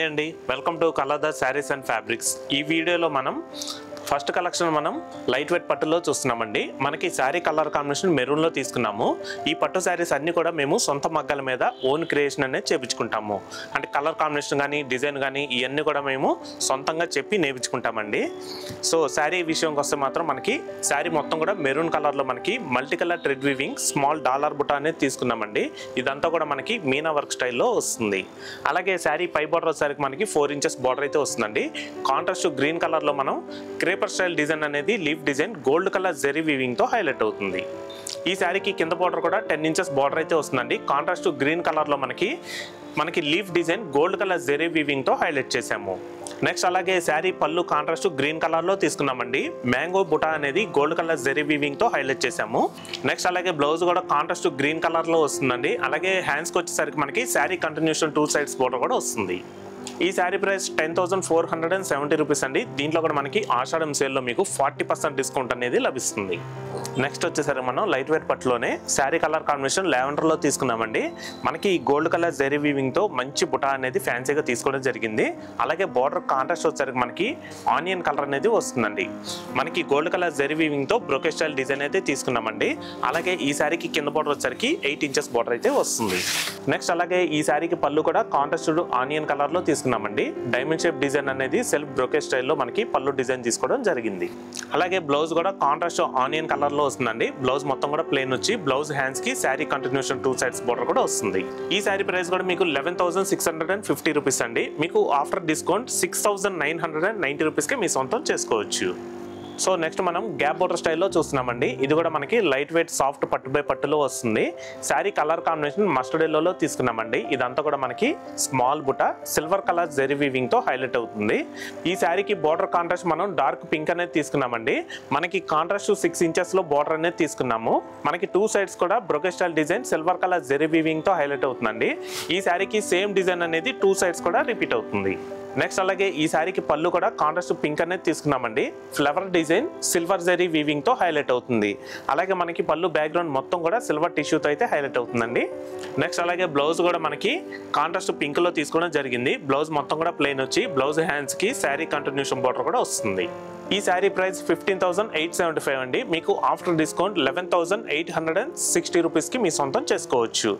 Hi అండి, welcome to Colordar sarees and fabrics. ఈ వీడియోలో మనం ఫస్ట్ కలెక్షన్ మనం లైట్ వెయిట్ పట్టులో చూస్తున్నామండి. మనకి శారీ కలర్ కాంబినేషన్ మెరూన్లో తీసుకున్నాము. ఈ పట్టు శారీస్ అన్నీ కూడా మేము సొంత మగ్గాల మీద ఓన్ క్రియేషన్ అనేది చేపించుకుంటాము. అంటే కలర్ కాంబినేషన్ కానీ డిజైన్ కానీ ఇవన్నీ కూడా మేము సొంతంగా చెప్పి నేర్పించుకుంటామండి. సో శారీ విషయంకి వస్తే మాత్రం మనకి శారీ మొత్తం కూడా మెరూన్ కలర్లో మనకి multi colour thread weaving small dollar బుట్ట అనేది తీసుకున్నామండి. ఇదంతా కూడా మనకి మీనా వర్క్ స్టైల్లో వస్తుంది. అలాగే శారీ పై బార్డర్ వచ్చేసరికి మనకి 4 ఇంచెస్ బార్డర్ అయితే వస్తుందండి. కాంట్రాస్ట్ గ్రీన్ కలర్లో మనం క్రేపర్ స్టైల్ డిజైన్ అనేది leaf design gold colour zari weaving తో హైలైట్ అవుతుంది. ఈ శారీకి కింద బార్డర్ కూడా 10 ఇంచెస్ బార్డర్ అయితే వస్తుందండి. కాంట్రాస్ట్ గ్రీన్ కలర్ లో మనకి leaf design gold colour zari weaving తో హైలైట్ చేసాము. నెక్స్ట్ అలాగే శారీ పళ్ళు కాంట్రాస్ట్ గ్రీన్ కలర్ లో తీసుకున్నామండి. మ్యాంగో బుటా అనేది గోల్డ్ కలర్ జెరీ వీవింగ్ తో హైలైట్ చేసాము. నెక్స్ట్ అలాగే బ్లౌజ్ కూడా కాంట్రాస్ట్ గ్రీన్ కలర్ లో వస్తుందండి. అలాగే హ్యాండ్స్ కి వచ్చేసరికి మనకి శారీ కంటిన్యూషన్ 2 సైడ్స్ బార్డర్ కూడా వస్తుంది. ఈ శారీ ప్రైస్ 10,470 రూపీస్ అండి. దీంట్లో కూడా మనకి ఆషాఢం సేల్లో మీకు 40% డిస్కౌంట్ అనేది లభిస్తుంది. నెక్స్ట్ వచ్చేసరికి మనం లైట్ వెయిట్ పట్టులోనే శారీ కలర్ కాంబినేషన్ లావెండర్లో తీసుకున్నామండి. మనకి గోల్డ్ కలర్ జెరీ వీవింగ్తో మంచి బుటా అనేది ఫ్యాన్సీగా తీసుకోవడం జరిగింది. అలాగే బార్డర్ కాంట్రాస్ట్ వచ్చేసరికి మనకి ఆనియన్ కలర్ అనేది వస్తుందండి. మనకి గోల్డ్ కలర్ జెరీ వీవింగ్తో బ్రోకెట్ స్టైల్ డిజైన్ అయితే తీసుకున్నామండి. అలాగే ఈ శారీకి కింద బార్డర్ వచ్చేసరికి 8 ఇంచెస్ బార్డర్ అయితే వస్తుంది. నెక్స్ట్ అలాగే ఈ శారీకి పళ్ళు కూడా కాంట్రాస్ట్ ఆనియన్ కలర్లో తీసుకున్నామండి. డైమండ్ షేప్ డిజైన్ అనేది సెల్ఫ్ బ్రోకెట్ స్టైల్లో మనకి పళ్ళు డిజైన్ తీసుకోవడం జరిగింది. అలాగే బ్లౌజ్ కూడా కాంట్రాస్ట్ ఆనియన్ కలర్ లో వస్తుందండి. బ్లౌజ్ మొత్తం కూడా ప్లెయిన్ వచ్చి బ్లౌజ్ హ్యాండ్స్ కి శారీ కంటిన్యూషన్ 2 సైడ్స్ బార్డర్ కూడా వస్తుంది. ఈ శారీ ప్రైస్ కూడా మీకు 11,650 రూపీస్ అండి. మీకు ఆఫ్టర్ డిస్కౌంట్ 6,990 రూపీస్ కి మీ సొంతం చేసుకోవచ్చు. సో నెక్స్ట్ మనం గ్యాప్ బోర్డర్ స్టైల్లో చూస్తున్నామండి. ఇది కూడా మనకి లైట్ వెయిట్ సాఫ్ట్ పట్టు బై పట్టులో వస్తుంది. శారీ కలర్ కాంబినేషన్ మస్టర్డ్ ఎల్లోలో తీసుకున్నామండి. ఇదంతా కూడా మనకి స్మాల్ బుట్ట సిల్వర్ కలర్ జెరీ వీవింగ్ తో హైలైట్ అవుతుంది. ఈ శారీకి బార్డర్ కాంట్రాస్ట్ మనం డార్క్ పింక్ అనేది తీసుకున్నామండి. మనకి కాంట్రాస్ట్ 6 ఇంచెస్ లో బార్డర్ అనేది తీసుకున్నాము. మనకి 2 సైడ్స్ కూడా brocade style design silver colour zari weaving తో హైలైట్ అవుతుందండి. ఈ శారీకి సేమ్ డిజైన్ అనేది 2 సైడ్స్ కూడా రిపీట్ అవుతుంది. నెక్స్ట్ అలాగే ఈ శారీకి పళ్ళు కూడా కాంట్రాస్ట్ పింక్ అనేది తీసుకున్నామండి. Flower design silver zari weaving తో హైలైట్ అవుతుంది. అలాగే మనకి పళ్ళు బ్యాక్గ్రౌండ్ మొత్తం కూడా సిల్వర్ టిష్యూతో అయితే హైలైట్ అవుతుందండి. నెక్స్ట్ అలాగే బ్లౌజ్ కూడా మనకి కాంట్రాస్ట్ పింక్ లో తీసుకోవడం జరిగింది. బ్లౌజ్ మొత్తం కూడా ప్లెయిన్ వచ్చి బ్లౌజ్ హ్యాండ్స్ కి శారీ కంటిన్యూషన్ బార్డర్ కూడా వస్తుంది. ఈ శారీ ప్రైస్ 15,875 అండి. మీకు ఆఫ్టర్ డిస్కౌంట్ 11,860 రూపీస్ కి మీ సొంతం చేసుకోవచ్చు.